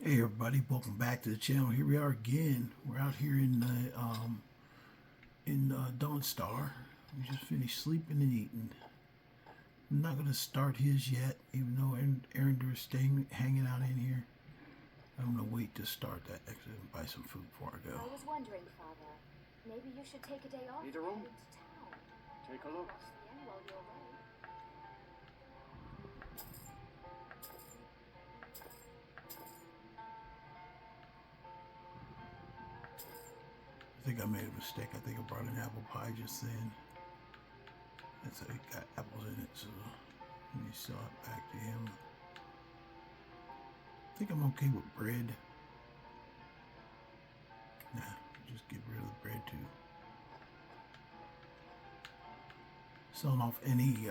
Hey everybody, welcome back to the channel. Here we are again. We're out here in Dawn Star. We just finished sleeping and eating. I'm not gonna start his yet, even though Aaron is staying hanging out in here. I'm gonna wait to start that exit and buy some food before I go. I was wondering, Father, maybe you should take a day off. Need a room? To town. Take a look. Watch the inn while you're away. I think I made a mistake. I think I brought an apple pie just then. That's it got apples in it, so let me sell it back to him. I think I'm okay with bread. Nah, just get rid of the bread too. Selling off any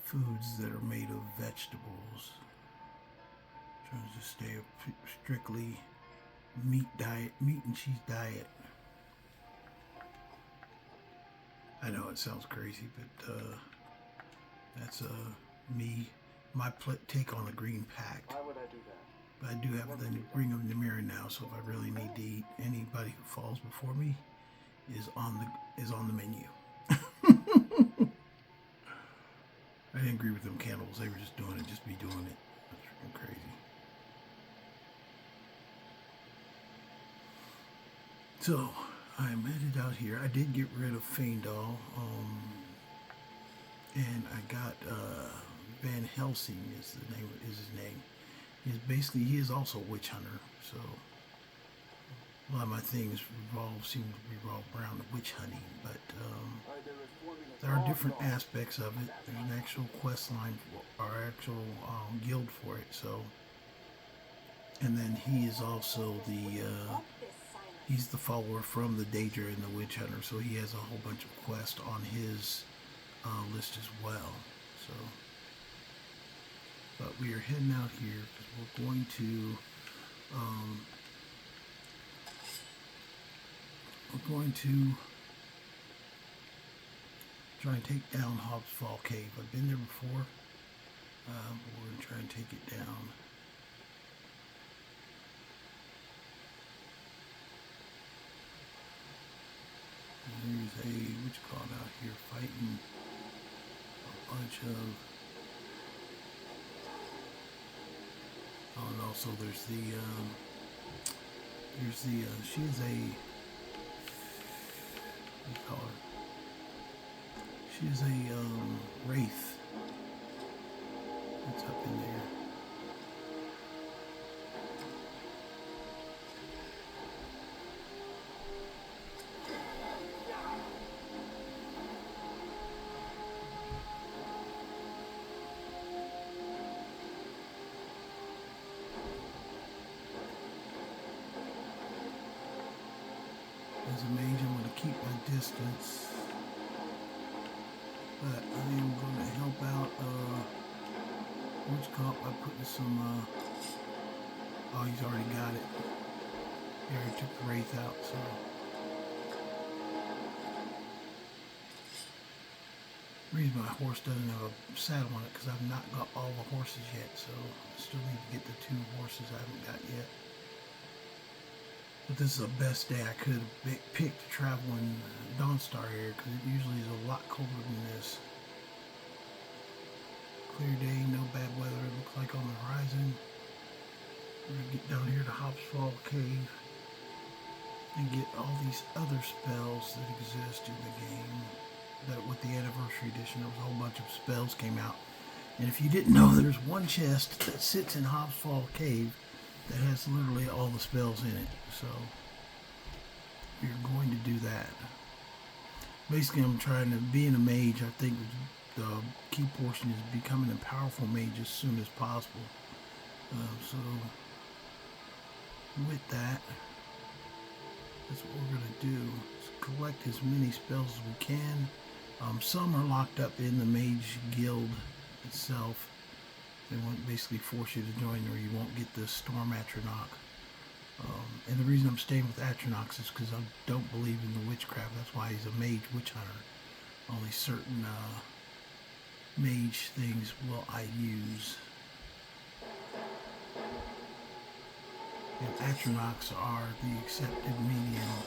foods that are made of vegetables. Trying to just stay a strictly meat and cheese diet. I know it sounds crazy, but that's me, my take on the green pact. Why would I do that? But I do have the ring of the mirror now, so if I really need to eat, anybody who falls before me is on the menu. I didn't agree with them cannibals. They were just doing it, just be doing it. That's freaking crazy. So I'm headed out here. I did get rid of Feindal, and I got Van Helsing is his name. He is also a witch hunter. So a lot of my things seem to revolve around witch hunting, but there are different aspects of it. There's an actual quest line or actual guild for it. So, and then he is also he's the follower from the Daedra and the Witch Hunter, so he has a whole bunch of quests on his list as well. So, but we are heading out here because we're going to try and take down Hobbs Fall Cave. I've been there before, but we're going to try and take it down. And there's a witch called out here fighting a bunch of. Oh, and also there's the she is a, what do you call her? She is a wraith. What's up in there? As a mage, I'm going to keep my distance. But I am going to help out Witch Cop by putting some oh, he's already got it. He already took the wraith out, so the reason my horse doesn't have a saddle on it because I've not got all the horses yet, so I still need to get the 2 horses I haven't got yet. But this is the best day I could have picked to travel in Dawnstar here because it usually is a lot colder than this. Clear day, no bad weather, it looks like on the horizon. We're going to get down here to Hobbs Fall Cave and get all these other spells that exist in the game. That with the anniversary edition, there was a whole bunch of spells came out. And if you didn't know, there's one chest that sits in Hobbs Fall Cave that has literally all the spells in it. So we're going to do that. Basically, I'm trying to, being a mage, I think the key portion is becoming a powerful mage as soon as possible. So with that, that's what we're going to do. Is collect as many spells as we can. Some are locked up in the mage guild itself. They won't basically force you to join, or you won't get the Storm Atronach. And the reason I'm staying with Atronach is because I don't believe in the witchcraft. That's why he's a mage witch hunter. Only certain mage things will I use. and Atronachs are the accepted medium.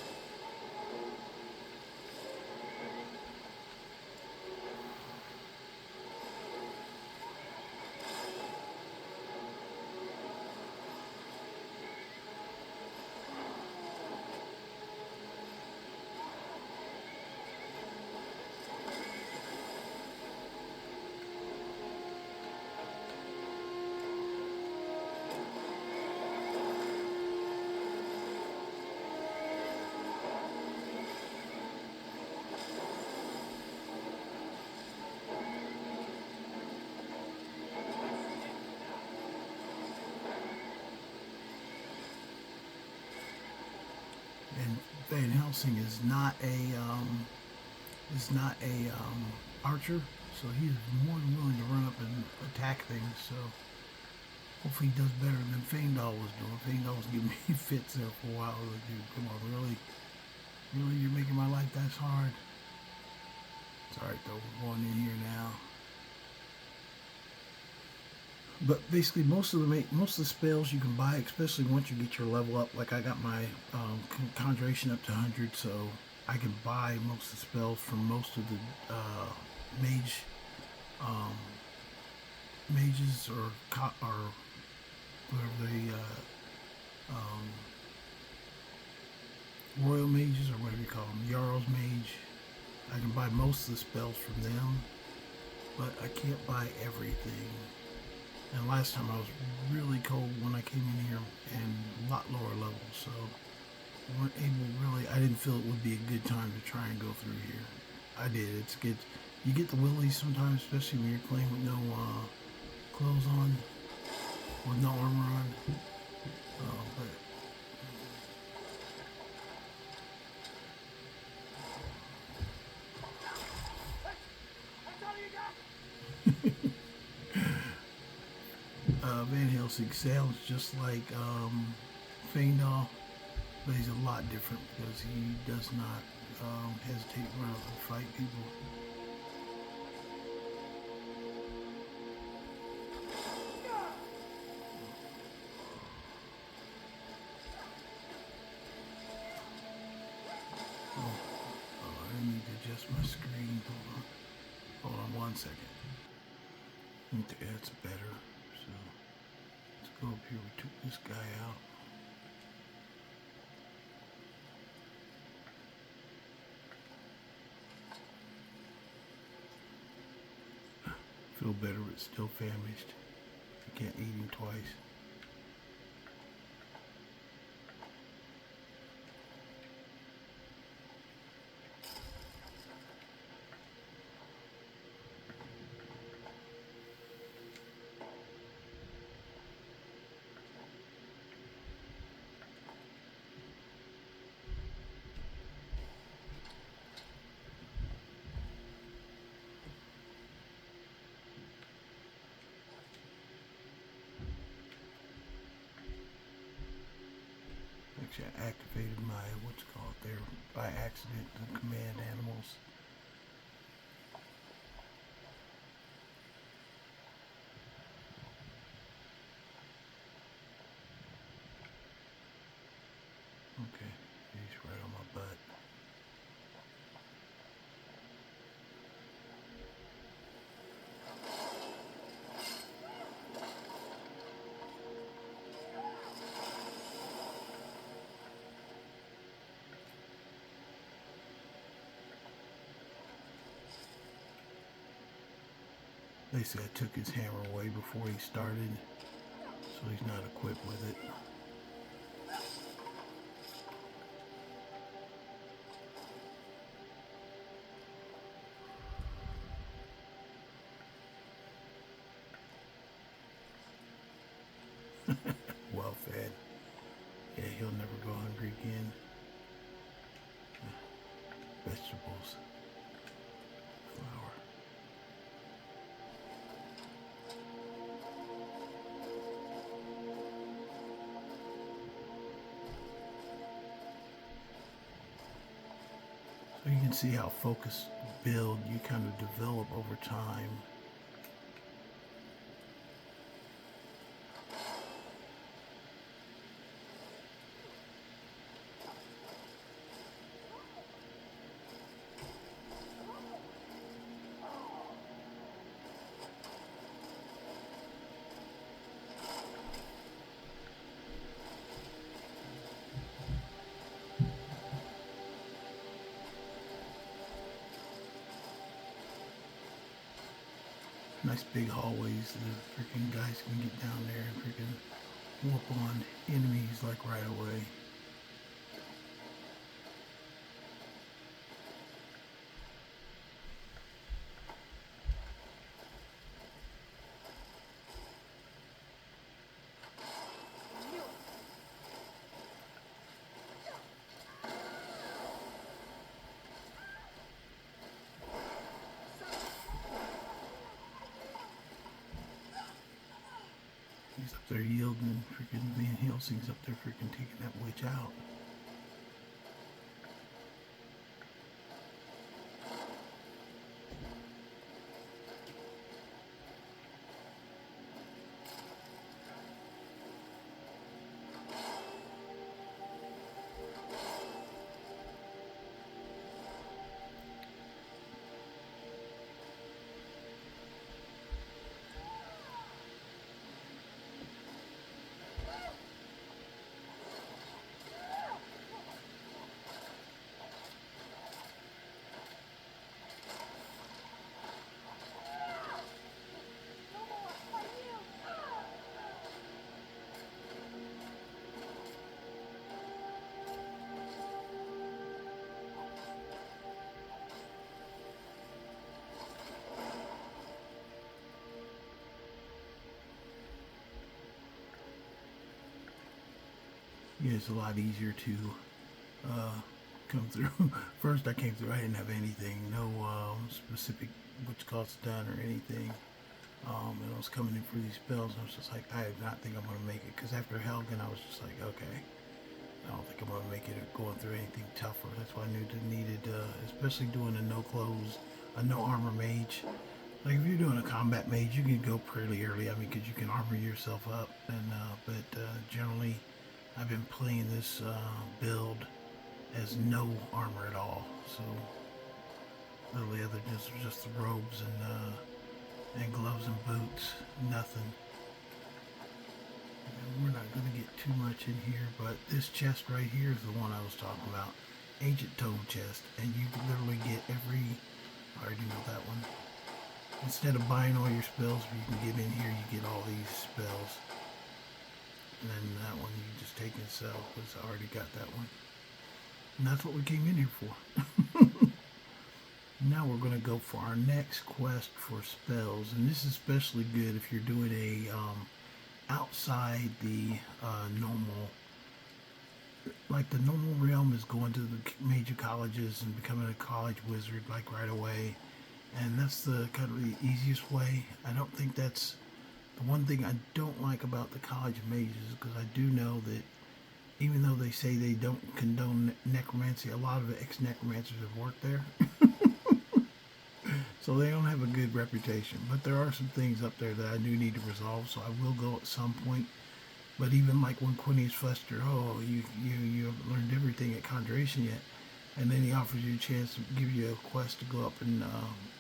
And Van Helsing is not a archer, so he's more than willing to run up and attack things. So hopefully he does better than Faendal was doing. Faendal was giving me fits there for a while. I was like, dude, come on, really, you're making my life that hard. It's alright though. We're going in here now. But basically, most of the spells you can buy, especially once you get your level up. Like I got my conjuration up to 100, so I can buy most of the spells from most of the mages or whatever the royal mages or whatever you call them, Nyrl's Mage. I can buy most of the spells from them, but I can't buy everything. And last time I was really cold when I came in here and a lot lower levels, so I weren't able really, I didn't feel it would be a good time to try and go through here. I did, it's good. You get the willies sometimes, especially when you're playing with no clothes on, with no armor on. But Van Helsing sounds just like Faendal, but he's a lot different because he does not hesitate to run out and fight people. I need to adjust my screen. Hold on 1 second. Okay, that's better. So let's go up here. We took this guy out. Feel better, but still famished. I can't eat him twice. Actually, I activated my, what's it called there, by accident, the command animals. Okay, he's right on my butt. Basically, I took his hammer away before he started, so he's not equipped with it. Well fed. Yeah, he'll never go hungry again. Vegetables. Flour. So you can see how focused build you kind of develop over time. nice big hallways. The freaking guys can get down there and freaking whoop on enemies like right away. He's up there yielding, freaking Van Helsing's up there freaking taking that witch out. Yeah, it's a lot easier to come through. First I came through, I didn't have anything, no specific witch costs done or anything. And I was coming in for these spells, and I was just like, I do not think I'm going to make it. Because after Helgen, I was just like, okay, I don't think I'm going to make it going through anything tougher. That's why I knew it needed, especially doing a no clothes, a no armor mage. Like if you're doing a combat mage, you can go pretty early. I mean, because you can armor yourself up. And but generally, I've been playing this build as no armor at all. So literally, other just the robes and gloves and boots, nothing. And we're not going to get too much in here, but this chest right here is the one I was talking about. Ancient Tome chest, and you can literally get every, I already know that one. Instead of buying all your spells, you can get in here, you get all these spells. And then that one you just take and sell, because I already got that one. And that's what we came in here for. Now we're going to go for our next quest for spells, and this is especially good if you're doing a outside the normal, like the normal realm is going to the major colleges and becoming a college wizard like right away, and that's the kind of the easiest way. I don't think that's the one thing I don't like about the college of mages, because I do know that even though they say they don't condone necromancy, a lot of the ex-necromancers have worked there. So they don't have a good reputation, but there are some things up there that I do need to resolve, so I will go at some point. But even like when Quinius Fester, oh, you haven't learned everything at Conjuration yet, and then he offers you a chance to give you a quest to go up and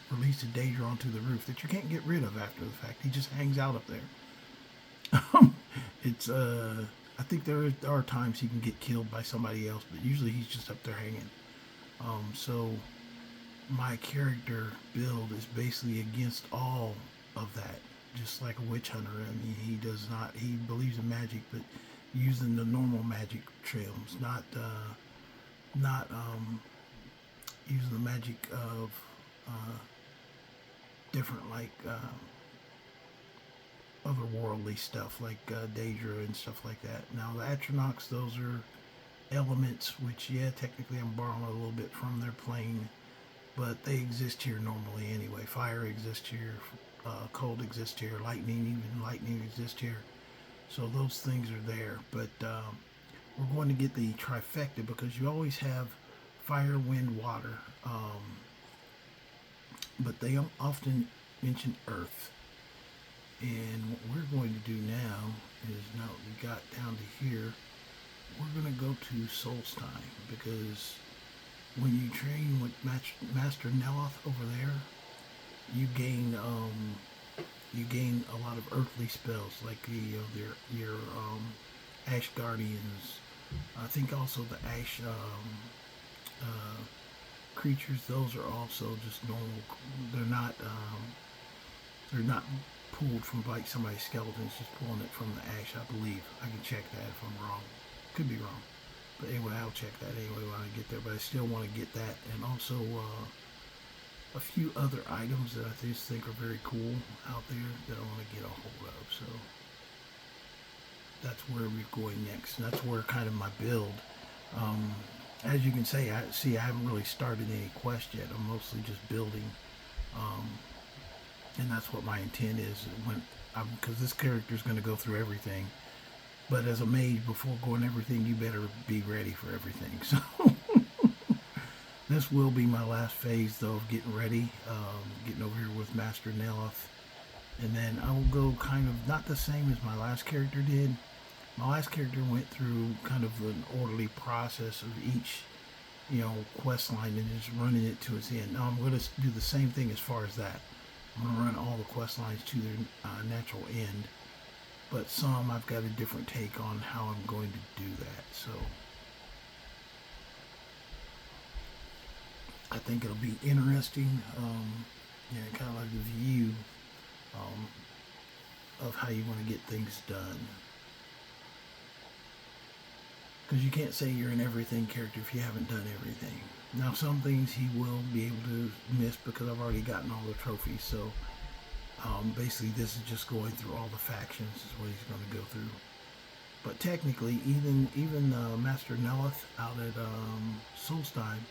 release a Daedra onto the roof that you can't get rid of after the fact. He just hangs out up there. It's I think there are times he can get killed by somebody else, but usually he's just up there hanging. So my character build is basically against all of that, just like a witch hunter. I mean, he believes in magic, but using the normal magic trails, not using the magic of different, like otherworldly stuff, like Daedra and stuff like that. Now the Atronachs, those are elements, which yeah, technically I'm borrowing a little bit from their plane, but they exist here normally anyway. Fire exists here, cold exists here, even lightning exists here. So those things are there. But we're going to get the trifecta, because you always have fire, wind, water. But they often mention earth. And what we're going to do now is, now we got down to here, we're going to go to Solstheim, because when you train with Master Neloth over there, you gain a lot of earthly spells, like your Ash Guardians. I think also the Ash creatures. Those are also just normal. They're not They're not pulled from like somebody's skeleton. It's just pulling it from the ash, I believe. I can check that if I'm wrong. Could be wrong. But anyway, I'll check that anyway when I get there. But I still want to get that. And also a few other items that I just think are very cool out there that I want to get a hold of. So that's where we're going next. And that's where kind of my build. As you can say, I haven't really started any quest yet. I'm mostly just building. And that's what my intent is when because this character is going to go through everything. But as a mage, before going everything, you better be ready for everything. So this will be my last phase, though, of getting ready, getting over here with Master Neloth. And then I will go kind of not the same as my last character did. My last character went through kind of an orderly process of each, quest line and just running it to its end. Now I'm going to do the same thing as far as that. I'm going to run all the quest lines to their natural end. But some I've got a different take on how I'm going to do that. So I think it'll be interesting, kind of like the view of how you want to get things done. Because you can't say you're an everything character if you haven't done everything. Now some things he will be able to miss because I've already gotten all the trophies. So basically this is just going through all the factions is what he's going to go through. But technically even Master Neloth out at Solstheim,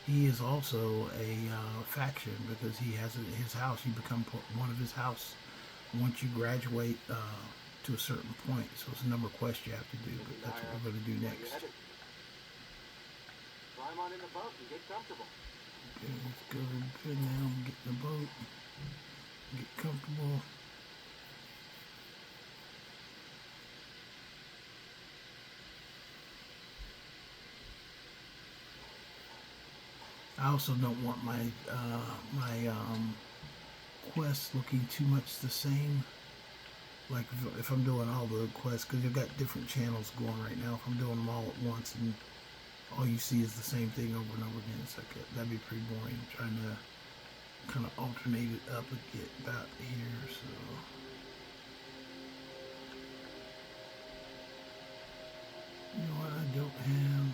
he is also a faction because he has his house. You become one of his house once you graduate to a certain point. So it's a number of quests you have to do, but that's what we're going to do next. Climb on in the boat and get comfortable. Okay, let's go good now and get in the boat. Get comfortable. I also don't want my quests looking too much the same. Like if I'm doing all the quests, because you've got different channels going right now. If I'm doing them all at once and all you see is the same thing over and over again, it's like that'd be pretty boring. Trying to kind of alternate it up and get about here. So you know what? I don't have.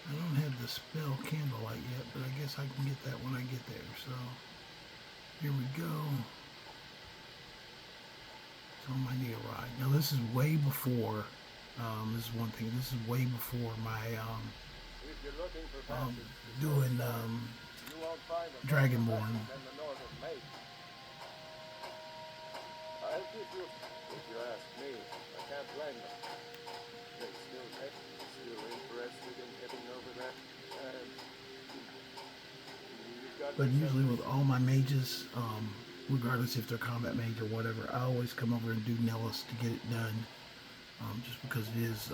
I don't have the spell candlelight yet, but I guess I can get that when I get there. So here we go. So I might need a ride. Now this is way before. This is one thing. This is way before my doing Dragonborn. I'll give you, if you ask me. I can't blame them. They still interested in heading over there. But usually with all my mages, regardless if they're combat mage or whatever, I always come over and do Neloth to get it done. Just because it is,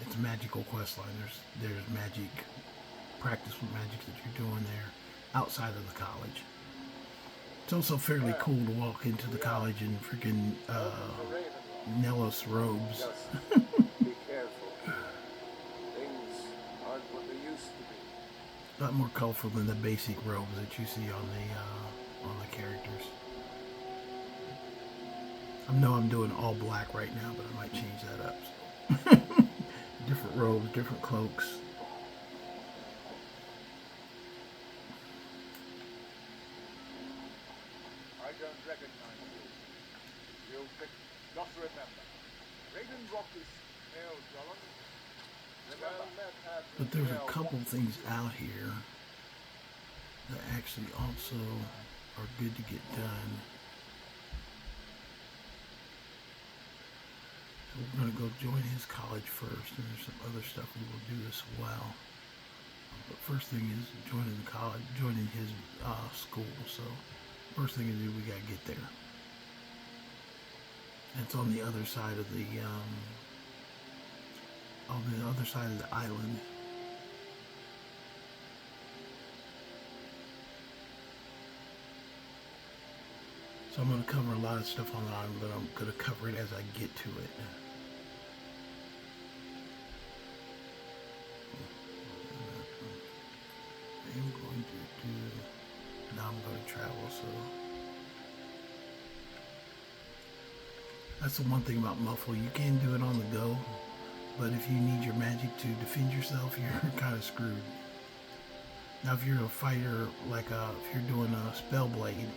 it's a magical quest line. There's magic, practice with magic that you're doing there outside of the college. It's also fairly cool to walk into the college in freaking Neloth's robes. Be careful. Things aren't what they used to be. A lot more colorful than the basic robes that you see on the characters. I know I'm doing all black right now, but I might change that up. So. Different robes, different cloaks. I don't recognize you. You just remember. Raven Rock is Nyrl Remember. But there's a couple things out here that actually also are good to get done. So we're going to go join his college first, and there's some other stuff we will do as well. But first thing is joining the college, joining his school. So first thing to do, we got to get there. And it's on the other side of the island. So I'm going to cover a lot of stuff on the island, but I'm going to cover it as I get to it. now I'm going to travel, so that's the one thing about Muffle. You can do it on the go, but if you need your magic to defend yourself, you're kind of screwed. Now, if you're a fighter, like if you're doing a spell blade,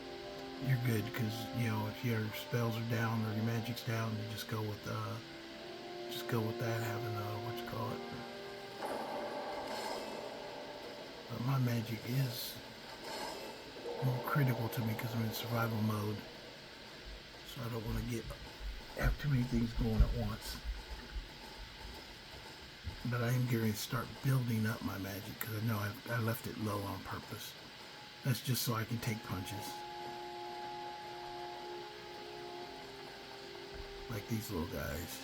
you're good because if your spells are down or your magic's down, you just go with that having what you call it. But my magic is more critical to me because I'm in survival mode, so I don't want to have too many things going at once. But I am going to start building up my magic because I know I left it low on purpose. That's just so I can take punches. Like these little guys.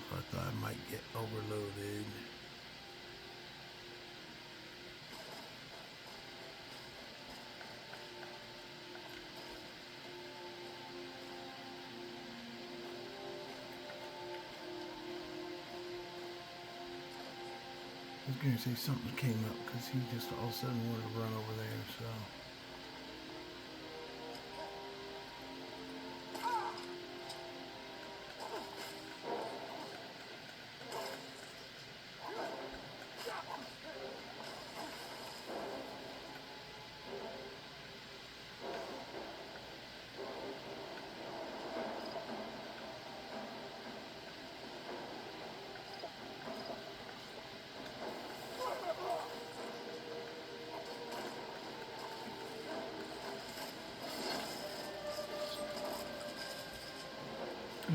I thought I might get overloaded. I was going to say something came up because he just all of a sudden wanted to run over there, so.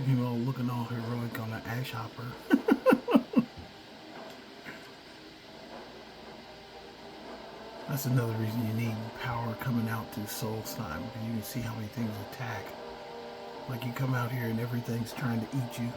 You know, looking all heroic on an ash hopper. That's another reason you need power coming out to Solstheim. You can see how many things attack. Like you come out here and everything's trying to eat you.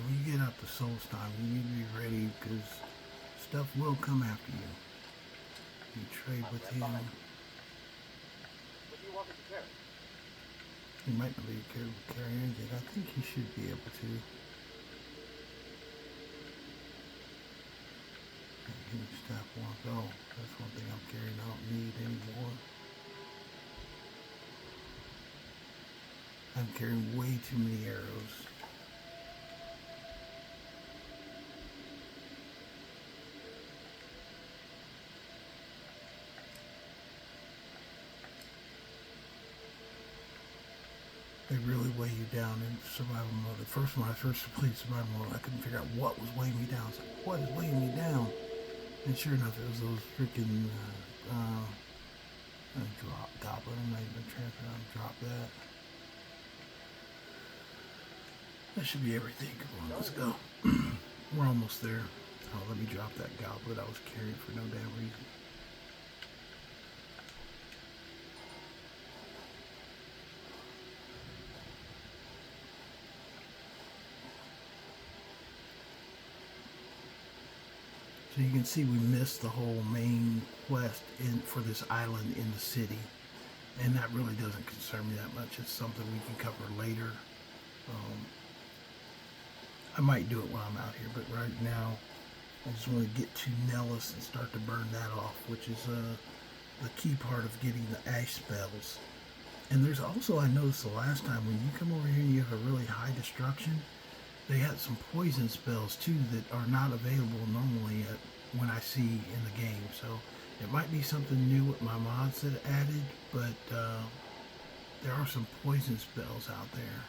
When you get up to Solstheim, you need to be ready because stuff will come after you. You trade with him. What do you want me to carry? He might not be able to carry anything. I think he should be able to. Huge staff once. Oh, that's one thing I'm carrying I don't need anymore. I'm carrying way too many arrows. They really weigh you down in survival mode. At first, when I first played survival mode, I couldn't figure out what was weighing me down. I was like, what is weighing me down? And sure enough, it was those freaking drop goblin. I'm not even transfer. I'll drop that. That should be everything. Come on, let's go. We're almost there. Oh, let me drop that goblet I was carrying for no damn reason. you can see we missed the whole main quest for this island in the city. And that really doesn't concern me that much. It's something we can cover later. I might do it while I'm out here, but right now I just want to get to Neloth and start to burn that off, which is the key part of getting the ash spells. And there's also, I noticed the last time, when you come over here and you have a really high destruction, they had some poison spells too that are not available normally when I see in the game. So it might be something new with my mods that added, but there are some poison spells out there.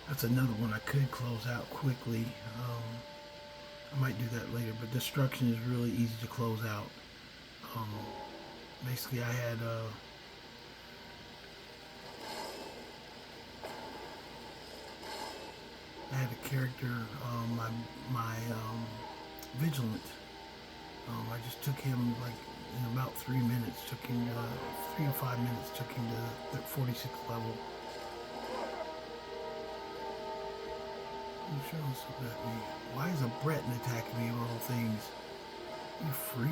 That's another one I could close out quickly. I might do that later, but destruction is really easy to close out. Basically, I had a character, my vigilant. I just took him like in about 3 minutes. Took him 3 to 5 minutes. Took him to the 46th level. Who's showing something at me? Why is a Breton attacking me of all things? You freak.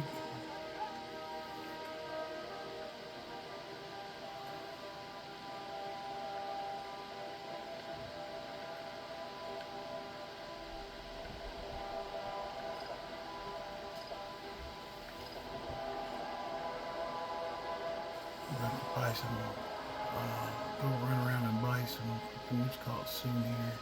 I'm about to buy some, go run around and buy some, what's called soon here.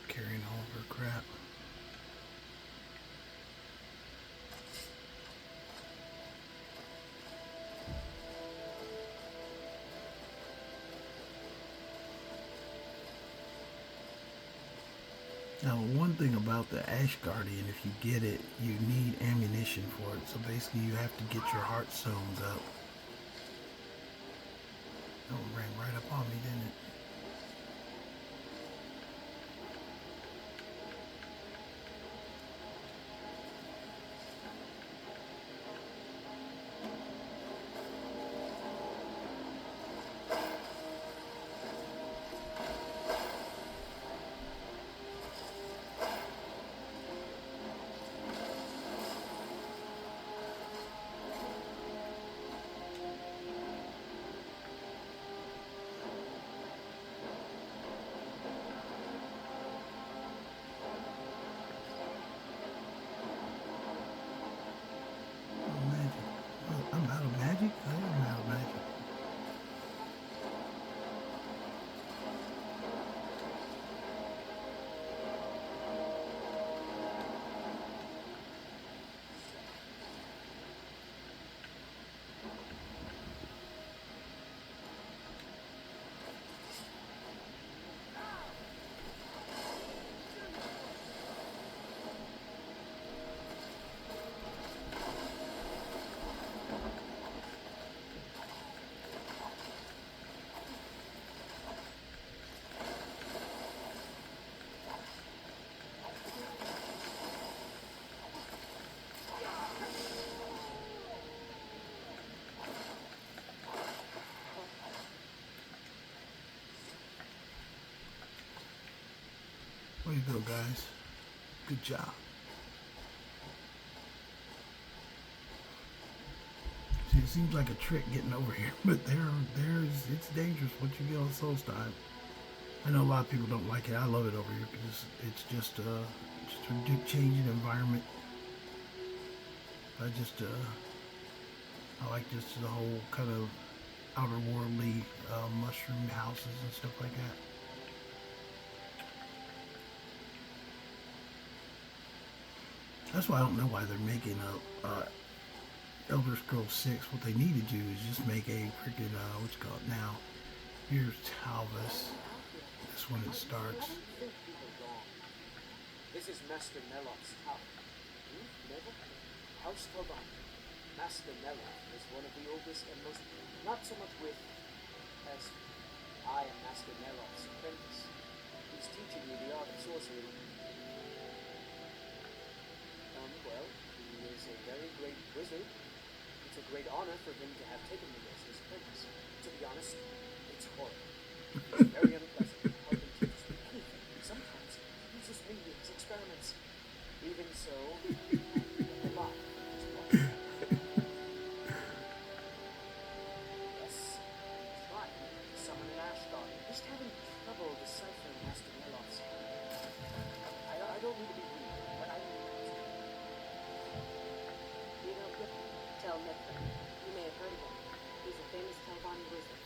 Carrying all of her crap. Now, one thing about the Ash Guardian, if you get it, you need ammunition for it. So basically, you have to get your heart zones up. Oh, it ran right up on me, didn't it? I'm out of magic? I am out of magic. Way to go, guys. Good job. See, it seems like a trick getting over here, but it's dangerous once you get on Solstheim. I know a lot of people don't like it. I love it over here because it's just a changing environment. I like just the whole kind of outer worldly mushroom houses and stuff like that. That's why I don't know why they're making a Elder Scrolls 6. What they need to do is just make a freaking what's it called now? Here's Talvis. That's when it starts. I don't think you were wrong. This is Master Neloth's tower. You've never heard of House Toban. Master Neloth is one of the oldest and most, not so much with, as I am Master Neloth's apprentice. He's teaching me the art of sorcery. Well, he is a very great wizard. It's a great honor for him to have taken me as his apprentice. To be honest, it's horrible. It's very unpleasant. Hardly teaches me anything. Sometimes he uses me in his experiments. Even so, a lot is wrong. Yes, trying to summon an ash god. Just having trouble deciphering Master Neloth's hand. I don't mean to be rude, but I Tell Nyrl. You may have heard of him. He's a famous Telvanni wizard.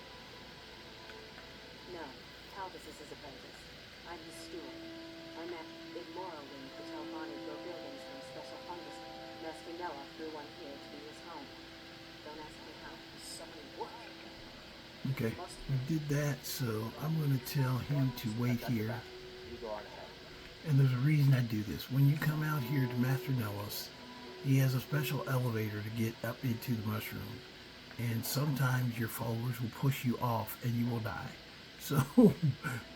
No, Talbus is his apprentice. I'm his steward. I met immoral when the Telvanni grow buildings from special fungus. Master Neloth grew one here to be his home. Don't ask me how. summoning what? Okay, we did that, so I'm going to tell him to wait here. You go on ahead. And there's a reason I do this. When you come out here to Master Neloth, he has a special elevator to get up into the mushroom. And sometimes your followers will push you off and you will die. So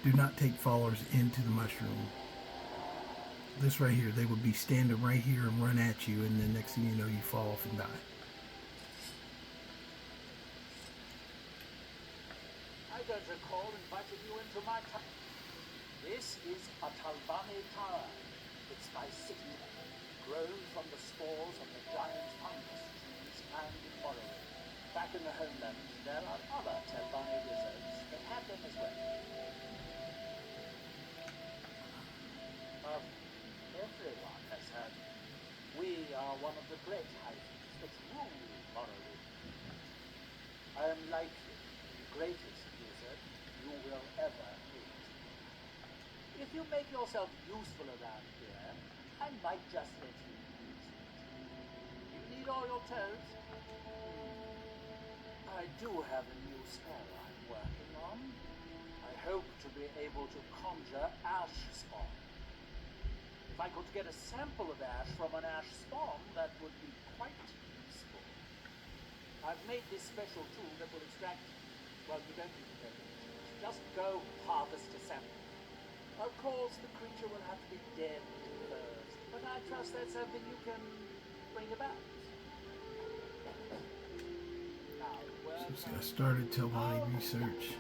do not take followers into the mushroom. This right here, they would be standing right here and run at you, and then next thing you know, you fall off and die. I don't recall inviting you into my tower. This is a Telvanni tower. It's my city, grown from the spores of the giant fungus trees and in Morrowind. Back in the homeland, there are other Telvanni wizards that have them as well. Everyone has heard. We are one of the great houses that rule Morrowind. I am likely the greatest wizard you will ever meet. If you make yourself useful around here, I might just let you use it. You need all your toads? I do have a new spell I'm working on. I hope to be able to conjure ash spawn. If I could get a sample of ash from an ash spawn, that would be quite useful. I've made this special tool that will extract, well, you don't need to go into it. Just go harvest a sample. Of course, the creature will have to be dead first, but I trust that's something you can bring about. Now, So I started Telvanni research.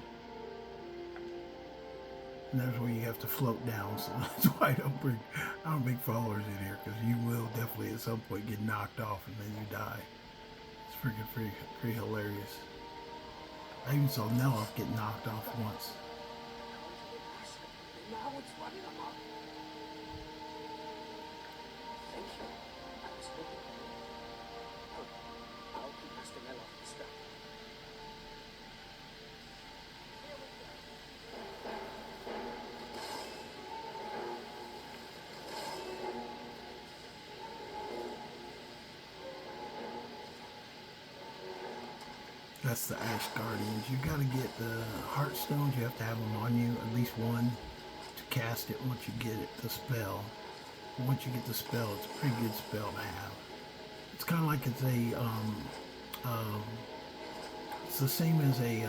And that's where you have to float down, so that's why I don't bring followers in here, because you will definitely at some point get knocked off and then you die. It's freaking pretty hilarious. I even saw Neloth get knocked off once. Now it's running amok. Thank you. I was hoping. Oh, I'll keep Master Neloth distracted. That's the Ash Guardians. You gotta get the Heartstones. You have to have them on you, at least one, to cast it once you get it, the spell. Once you get the spell, it's a pretty good spell to have. It's kind of like it's it's the same as a,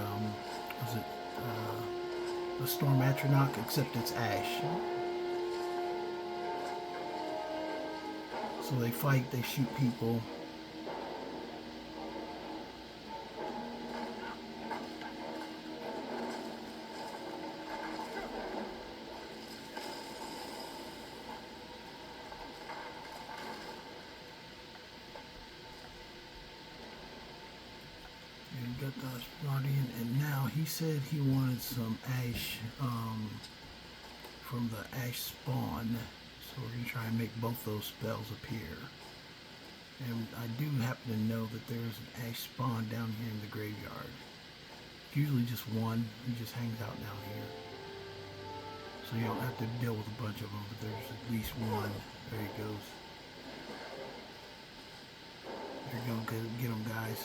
a Storm Atronach, except it's Ash. So they fight, they shoot people. Got the Guardian, and now he said he wanted some ash from the ash spawn, so we're gonna try and make both those spells appear. And I do happen to know that there's an ash spawn down here in the graveyard. Usually just one. He just hangs out down here, so you don't have to deal with a bunch of them, but there's at least one. There he goes. There you go. Get him, guys.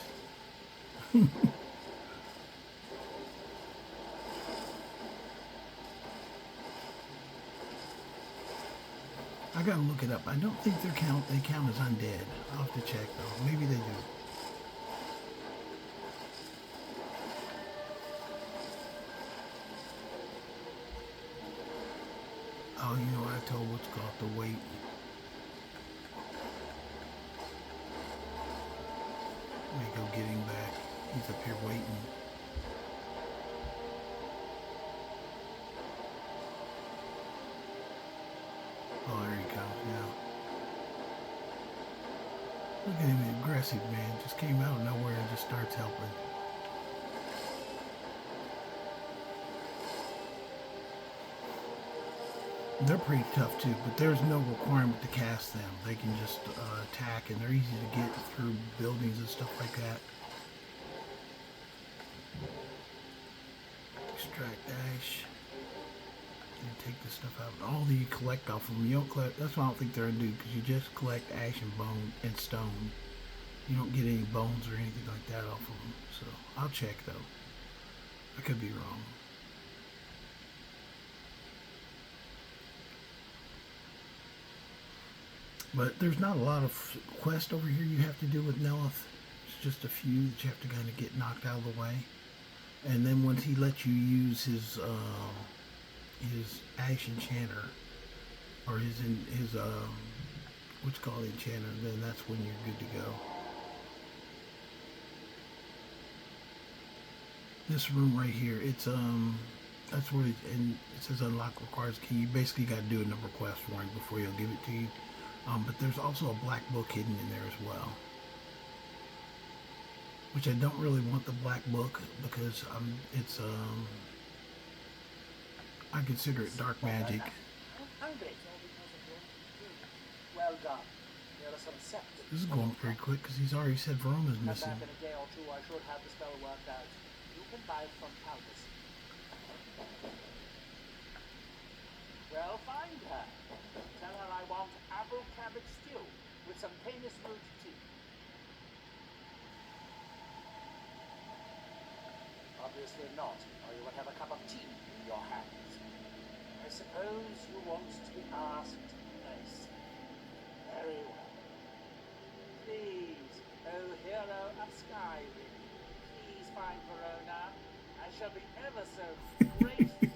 I gotta look it up. I don't think they count as undead. I'll have to check though. Maybe they do. Oh, you know what I told what's called the wait. Let me go get him back. He's up here waiting. Oh, there he comes now. Look at him, aggressive man. Just came out of nowhere and just starts helping. They're pretty tough too, but there's no requirement to cast them. They can just attack, and they're easy to get through buildings and stuff like that. Extract ash. And take this stuff out. All that you collect off of them, you don't collect. That's why I don't think they're gonna do, because you just collect ash and bone and stone. You don't get any bones or anything like that off of them. So I'll check though. I could be wrong. But there's not a lot of quests over here you have to do with Neloth. It's just a few that you have to kind of get knocked out of the way. And then once he lets you use his Ash Enchanter, or his what's called Enchanter, then that's when you're good to go. This room right here, it's that's where and it says unlock requires key. You basically got to do a number of quests for him before he'll give it to you. But there's also a black book hidden in there as well, which I don't really want the black book because it's I consider it dark magic. I'm grateful because of your well done. There are some sectors. This is going pretty quick because he's already said Verona's Come missing. back in a day or two, I should have the spell worked out. You can buy it from Hobbs. Well, find her. Tell her I want apple cabbage stew with some canis root tea. Obviously not, or you would have a cup of tea in your hands. I suppose you want to be asked nice. Very well. Please, oh hero of Skyrim, please find Verona. I shall be ever so grateful.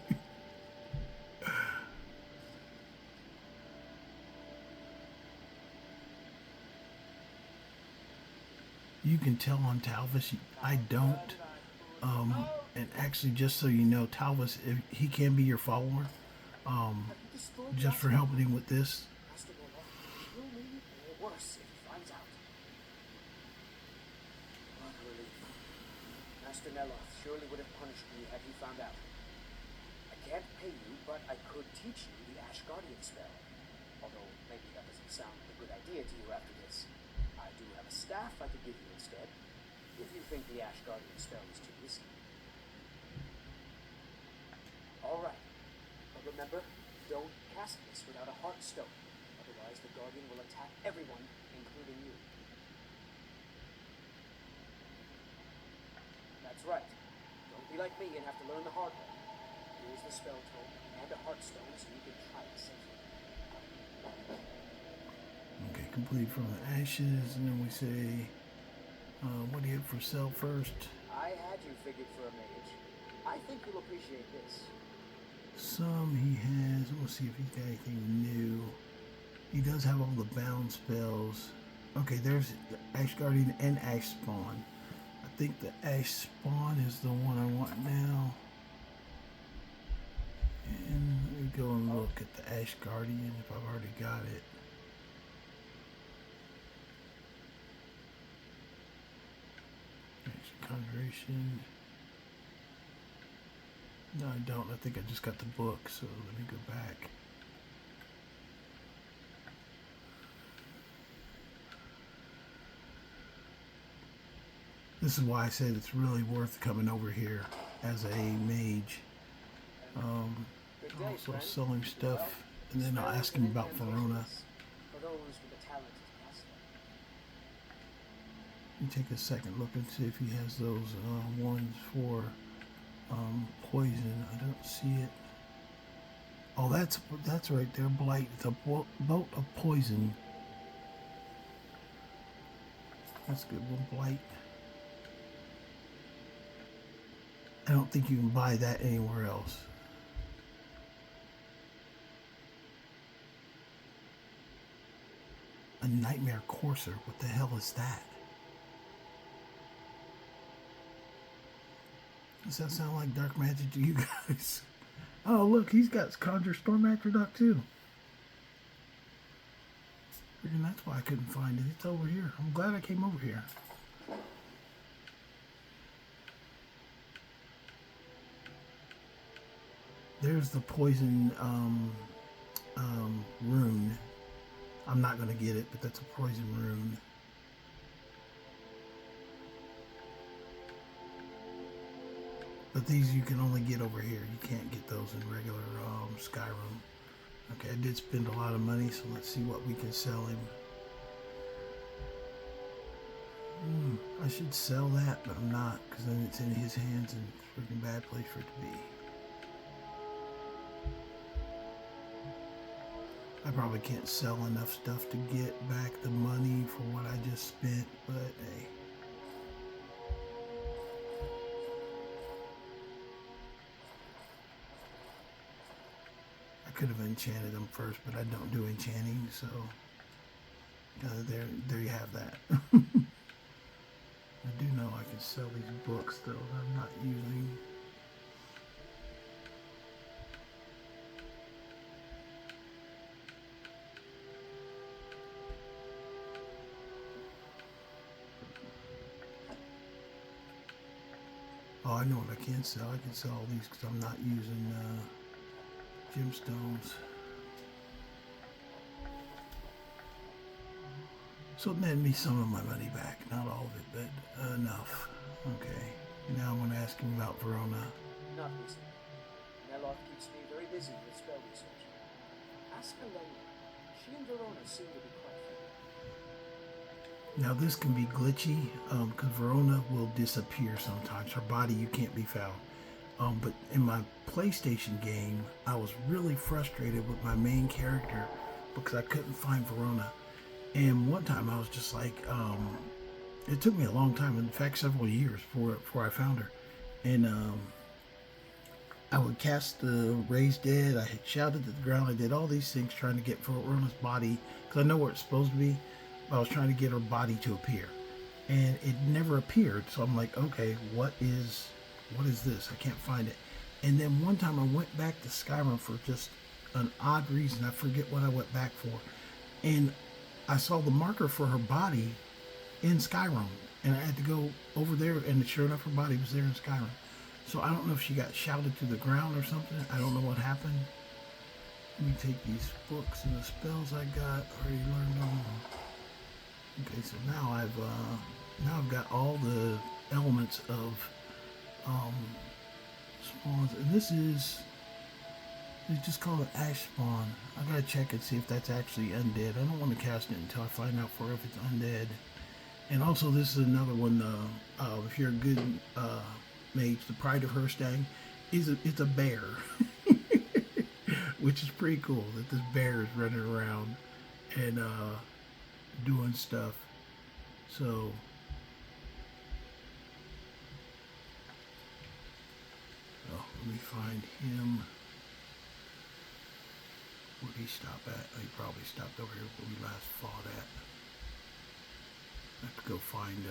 You can tell on Talvis, I don't. And actually, just so you know, Talvis, he can be your follower. Just for helping him with this. Master Neloth will kill me or worse if he finds out. What a relief. Master Neloth surely would have punished me had he found out. I can't pay you, but I could teach you the Ash Guardian spell. Although maybe that doesn't sound like a good idea to you after this. I do have a staff I could give you instead, if you think the Ash Guardian spell is too risky. Alright, but remember, don't cast this without a Heartstone, otherwise the Guardian will attack everyone, including you. That's right. Don't be like me and have to learn the hard way. Here's the spell tome and a Heartstone so you can try it safely. Okay, complete from the ashes, and then we say, what do you have for sale first? I had you figured for a mage. I think you'll appreciate this. Some he has. We'll see if he's got anything new. He does have all the bound spells. Okay, there's the Ash Guardian and Ash Spawn. I think the Ash Spawn is the one I want now. And let me go and look at the Ash Guardian if I've already got it. Conjuration. No, I don't. I think I just got the book, so let me go back. This is why I said it's really worth coming over here as a mage. Also selling stuff, and then I'll ask him about Verona. For those with the talent to cast them. Let me take a second look and see if he has those ones for poison. I don't see it. Oh, that's right there. Blight. It's a bolt of poison. That's a good one. Blight. I don't think you can buy that anywhere else. A nightmare courser. What the hell is that? Does that sound like dark magic to you guys? Oh, look, he's got Conjure Storm Duck too. And that's why I couldn't find it. It's over here. I'm glad I came over here. There's the poison rune. I'm not going to get it, but that's a poison rune. But these you can only get over here. You can't get those in regular Skyrim. Okay, I did spend a lot of money, so let's see what we can sell him. I should sell that, but I'm not, because then it's in his hands and it's a freaking bad place for it to be. I probably can't sell enough stuff to get back the money for what I just spent, but hey. I could have enchanted them first, but I don't do enchanting, so there you have that. I do know I can sell these books, though, that I'm not using. Oh, I know what I can sell. I can sell all these because I'm not using gemstones. So it net me some of my money back. Not all of it, but enough. Okay. Now I'm going to ask him about Verona. Not recently. Neloth keeps me very busy with spell research. Ask Elena. She and Verona seem to be quite friendly. Now this can be glitchy because Verona will disappear sometimes. Her body, you can't be found. But in my PlayStation game, I was really frustrated with my main character because I couldn't find Verona. And one time I was just like, it took me a long time, in fact several years before I found her. And I would cast the Raised Dead, I had shouted at the ground, I did all these things trying to get Verona's body, because I know where it's supposed to be, but I was trying to get her body to appear. And it never appeared, so I'm like, okay, what is this? I can't find it. And then one time I went back to Skyrim for just an odd reason, I forget what I went back for. And I saw the marker for her body in Skyrim, and I had to go over there, and sure enough, her body was there in Skyrim. So I don't know if she got shouted to the ground or something. I don't know what happened. Let me take these books and the spells I got. Already learned them. Okay, so now I've got all the elements of spawns, and this is. It's just called an ash spawn. I gotta check and see if that's actually undead. I don't want to cast it until I find out for if it's undead. And also, this is another one. If you're a good mage, the Pride of Herstag it's a bear, which is pretty cool. That this bear is running around and doing stuff. So. Oh, let me find him. Where did he stop at? He probably stopped over here where we last fought at. I have to go find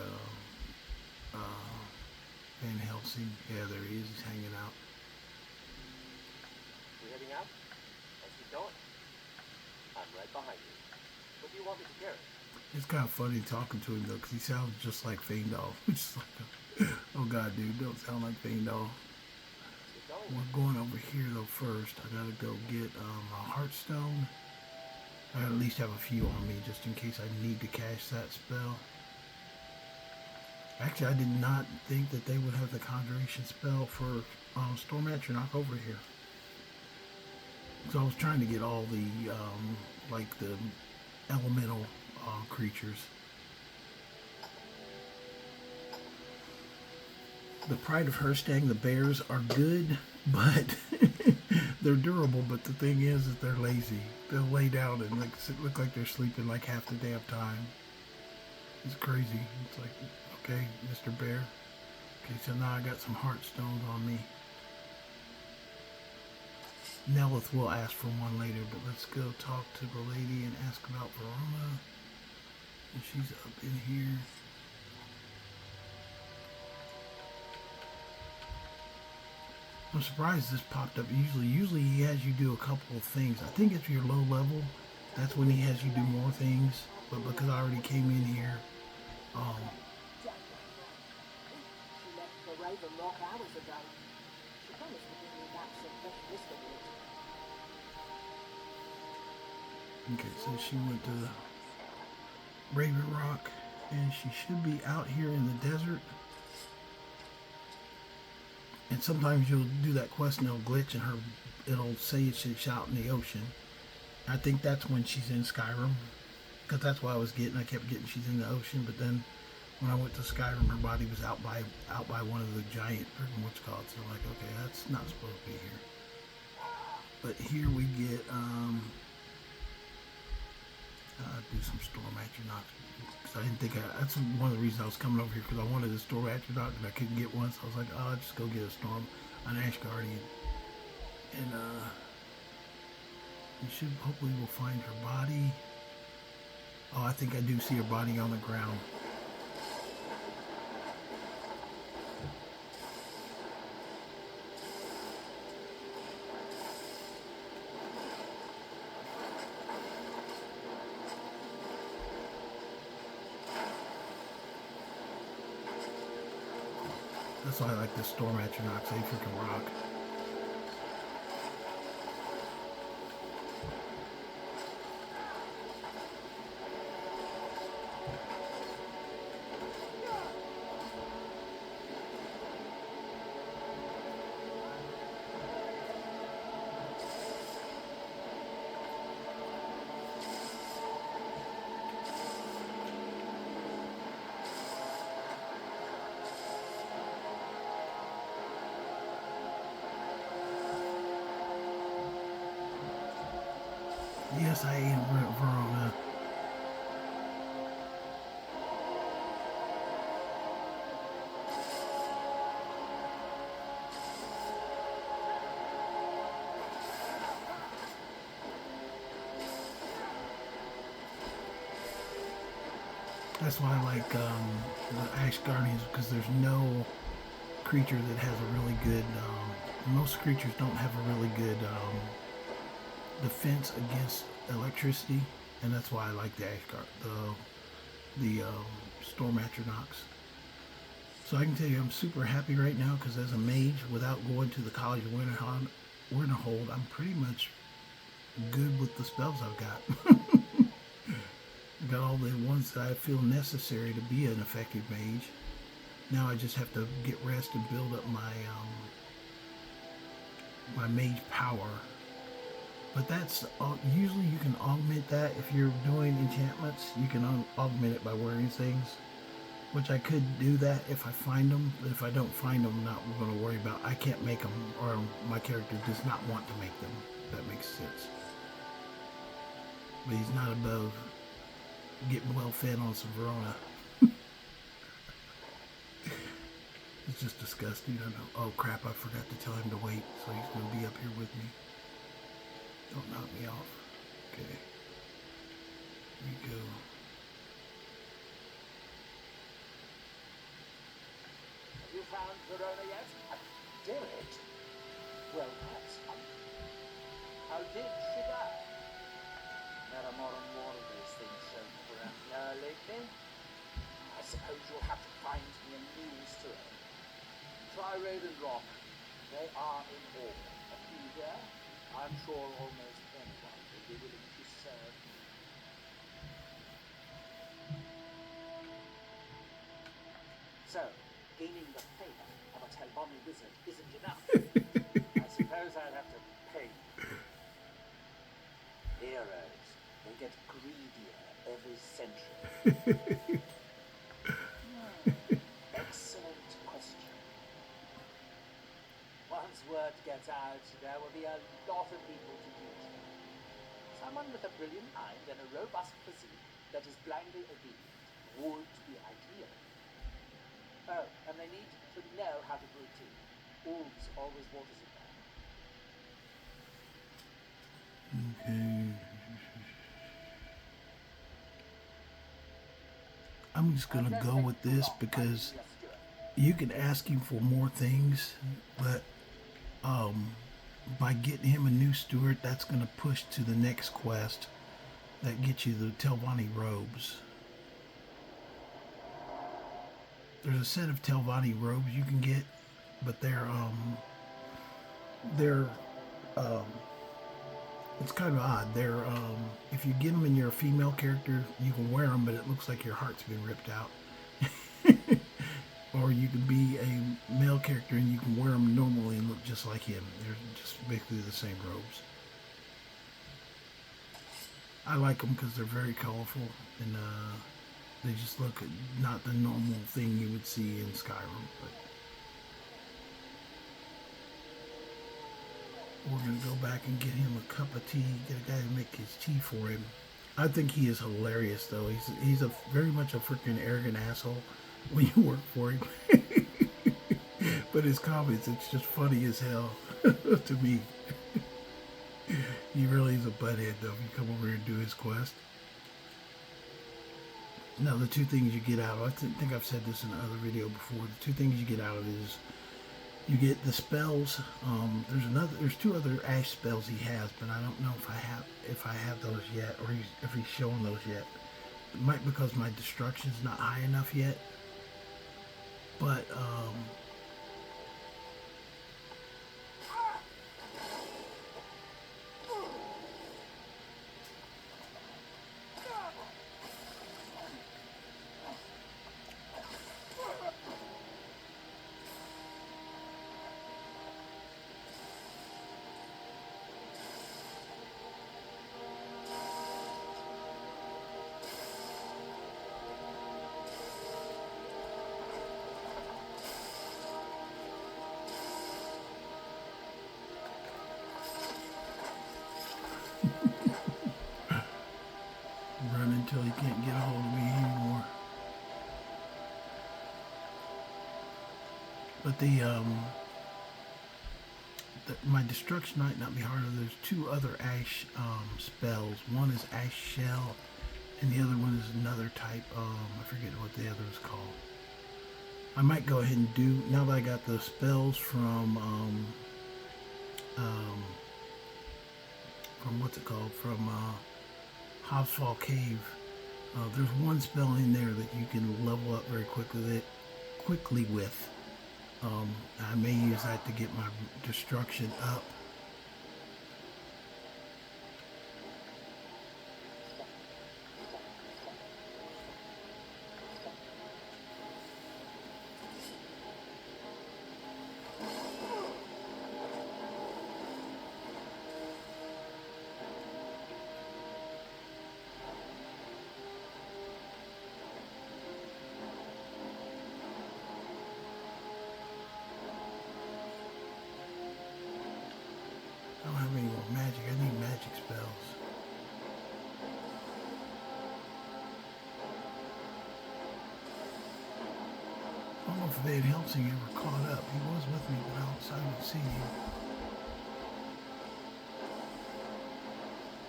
Van Helsing. Yeah, there he is. He's hanging out. We heading out? Let's keep going. I'm right behind you. What do you want me to carry? It's kind of funny talking to him though, because he sounds just like Feindal. Which is like, oh god, dude, don't sound like Feindal. We're going over here though first. I gotta go get a Heartstone. I at least have a few on me just in case I need to cast that spell. Actually, I did not think that they would have the Conjuration spell for Storm Knock over here. So I was trying to get all the like the elemental creatures. The Pride of Herstag, the bears are good, but They're durable, but the thing is that they're lazy. They'll lay down and look like they're sleeping like half the damn time. It's crazy. It's like, okay, Mr. Bear. Okay, so now I got some heart stones on me. Neloth will ask for one later, but let's go talk to the lady and ask about Verona. And she's up in here. I'm surprised this popped up. Usually he has you do a couple of things. I think if you're low level, that's when he has you do more things. But because I already came in here, She left for Raven Rock hours ago. She promised to bring me back some fresh whisker wood. okay, so she went to Raven Rock, and she should be out here in the desert. And sometimes you'll do that quest and it'll glitch and it'll say it's out in the ocean. I think that's when she's in Skyrim, because that's what I was getting. I kept getting she's in the ocean, but then when I went to Skyrim, her body was out by one of the giant what's called. So I'm like, okay, that's not supposed to be here. But here we get do some storm atronach, because I didn't think that's one of the reasons I was coming over here, because I wanted a storm atronach and I couldn't get one, so I was like, oh, I'll just go get an Ash Guardian, and we should hopefully we'll find her body. Oh, I think I do see her body on the ground. That's why I like this storm atronach. They freaking rock. Yes, I am Verona. That's why I like the Ash Guardians, because there's no creature that has a really good. Most creatures don't have a really good defense against electricity, and that's why I like the storm atronachs. So I can tell you, I'm super happy right now, because as a mage, without going to the College of Winterhold, I'm pretty much good with the spells I've got. I've got all the ones that I feel necessary to be an effective mage. Now I just have to get rest and build up my my mage power. But that's usually you can augment that if you're doing enchantments. You can augment it by wearing things, which I could do that if I find them. But if I don't find them, I'm not going to worry about. I can't make them, or my character does not want to make them. If that makes sense. But he's not above getting well fed on some Verona. It's just disgusting. I know. Oh crap! I forgot to tell him to wait, so he's going to be up here with me. Don't knock me off. Okay. Here we go. Have you found Verona yet? I dare it. Well, perhaps. How did she die? There are more and more of these things shown around here lately. I suppose you'll have to find me a new story. Try Raven Rock. They are in order. A few here. I'm sure almost anyone will be willing to serve. So, gaining the favor of a Telbani wizard isn't enough. I suppose I'll have to pay you. Heroes, they get greedier every century. Excellent question. Once word gets out, there will be a lot of people to use them. Someone with a brilliant mind and a robust physique that is blindly obedient would be ideal. Oh, and they need to know how to brew tea. Wolves always waters it down. Okay. I'm just gonna go with this because you can ask him for more things, but by getting him a new steward, that's gonna push to the next quest that gets you the Telvanni robes. There's a set of Telvanni robes you can get, but they're it's kind of odd. They're if you get them and you're a female character, you can wear them, but it looks like your heart's been ripped out. Or you can be a male character and you can wear them normally and look just like him. They're just basically the same robes. I like them because they're very colorful and they just look not the normal thing you would see in Skyrim. But we're going to go back and get him a cup of tea, get a guy to make his tea for him. I think he is hilarious, though. He's a very much a freaking arrogant asshole when you work for him. But his comments, it's just funny as hell to me. He really is a butthead, though, if you come over here and do his quest. Now, the two things you get out of, I think I've said this in another video before, the two things you get out of it is you get the spells. There's two other ash spells he has, but I don't know if I have those yet, or if he's showing those yet. It might because my destruction's not high enough yet. But run until he can't get a hold of me anymore. But my destruction might not be harder. There's two other ash spells. One is ash shell, and the other one is another type. I forget what the other is called. I might go ahead and do, now that I got the spells from what's it called? From Hobbs Cave. There's one spell in there that you can level up very quickly with. I may use that to get my destruction up. I don't have any more magic. I need magic spells. I don't know if Van Helsing ever caught up. He was with me, but outside I would see him.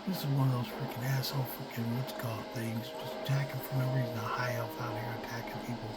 This is one of those freaking asshole what's called things. Just attacking for no reason. A high elf out here attacking people.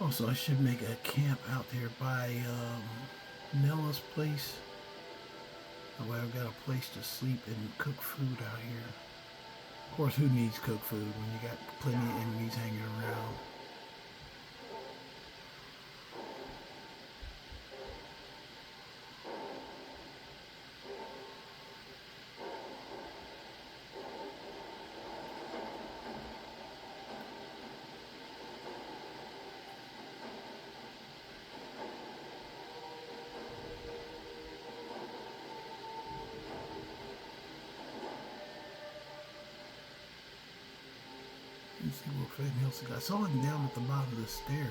Also, I should make a camp out there by Neloth's place. That way I've got a place to sleep and cook food out here. Of course, who needs cooked food when you got plenty of enemies hanging around? Let's see what Van Helsing got. I saw him down at the bottom of the stairs.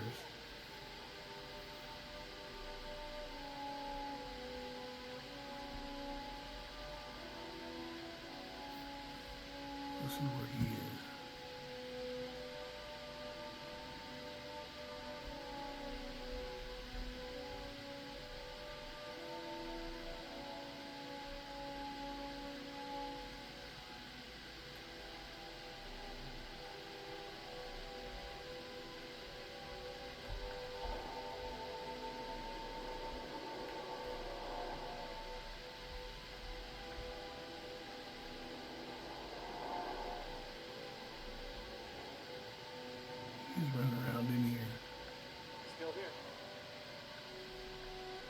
Let's see where he is. He's running around in here. Still here.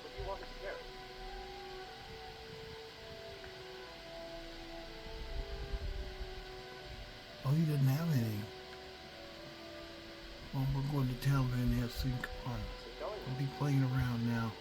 What do you want me to carry? Oh, he doesn't have any. Well, we're going to town, Van Helsing. Come on. Keep going. Don't be playing around now.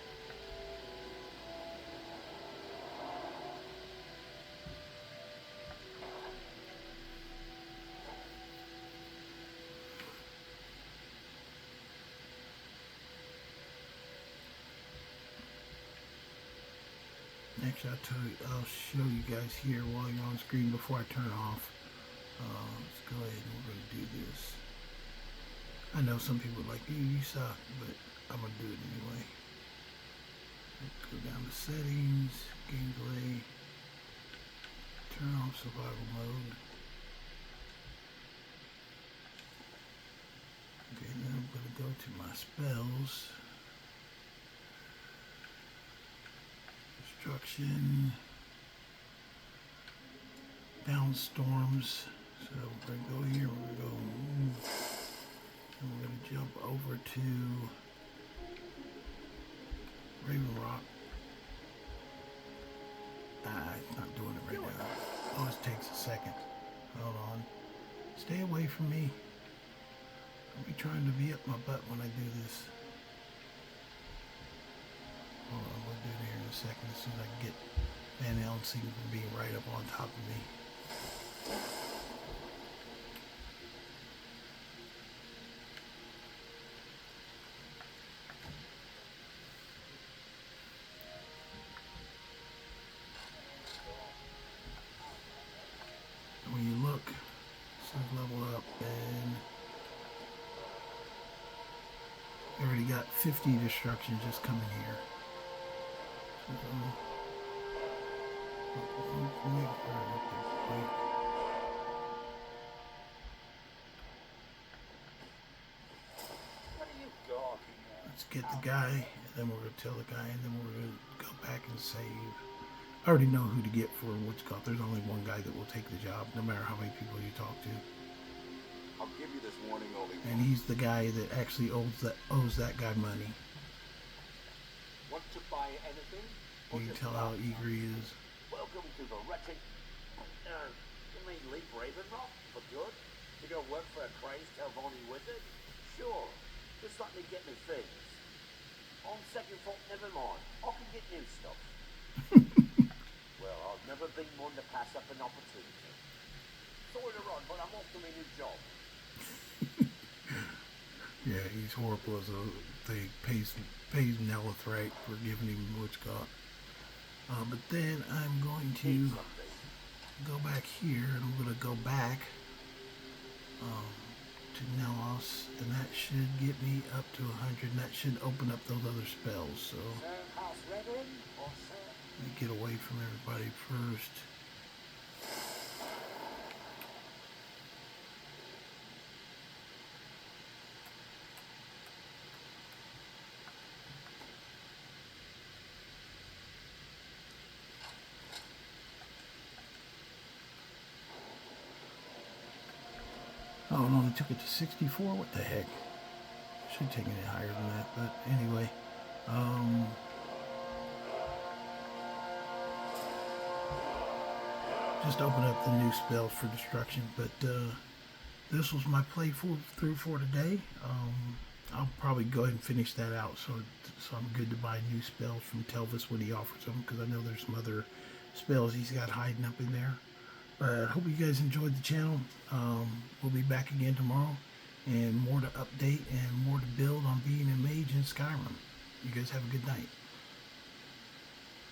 Actually, I'll show you guys here while you're on screen before I turn off. Let's go ahead and we're going to do this. I know some people are like, you suck, but I'm going to do it anyway. Let's go down to settings, gameplay, turn off survival mode. Okay, then I'm going to go to my spells. Destruction, down storms. So we're going to go here, we're going to go, and we're going to jump over to Raven Rock. It's not doing it right now. Always takes a second. Hold on. Stay away from me. Don't be trying to be up my butt when I do this. Hold on, we'll do it here in a second as soon as I can get Van Helsing from being right up on top of me. And when you look, it says level up, and I already got 50 destruction just coming here. Let's get the guy, and then we're going to tell the guy, and then we're going to go back and save. I already know who to get for what's called. There's only one guy that will take the job, no matter how many people you talk to. I'll give you this warning only. And he's the guy that actually owes that guy money. Want to buy anything? You can tell how eager he is. Welcome to the wretched. You mean leave Ravenrock for good? You go work for a crazed Telvanni wizard? Sure. Just let me get me things. On second thought, never mind. I can get new stuff. Well, I've never been one to pass up an opportunity. Sorry to run, but I'm off to my new job. Yeah, he's horrible as a thing. Pays Neloth right for giving him what's got. But then I'm going to go back here, and I'm going to go back to Neloth, and that should get me up to 100, and that should open up those other spells. So let me get away from everybody first. Oh no, they took it to 64. What the heck? Should have taken it higher than that, but anyway. Just open up the new spell for destruction, but this was my playthrough for today. I'll probably go ahead and finish that out, so I'm good to buy new spells from Telvis when he offers them, because I know there's some other spells he's got hiding up in there. But I hope you guys enjoyed the channel. We'll be back again tomorrow, and more to update and more to build on being a mage in Skyrim. You guys have a good night.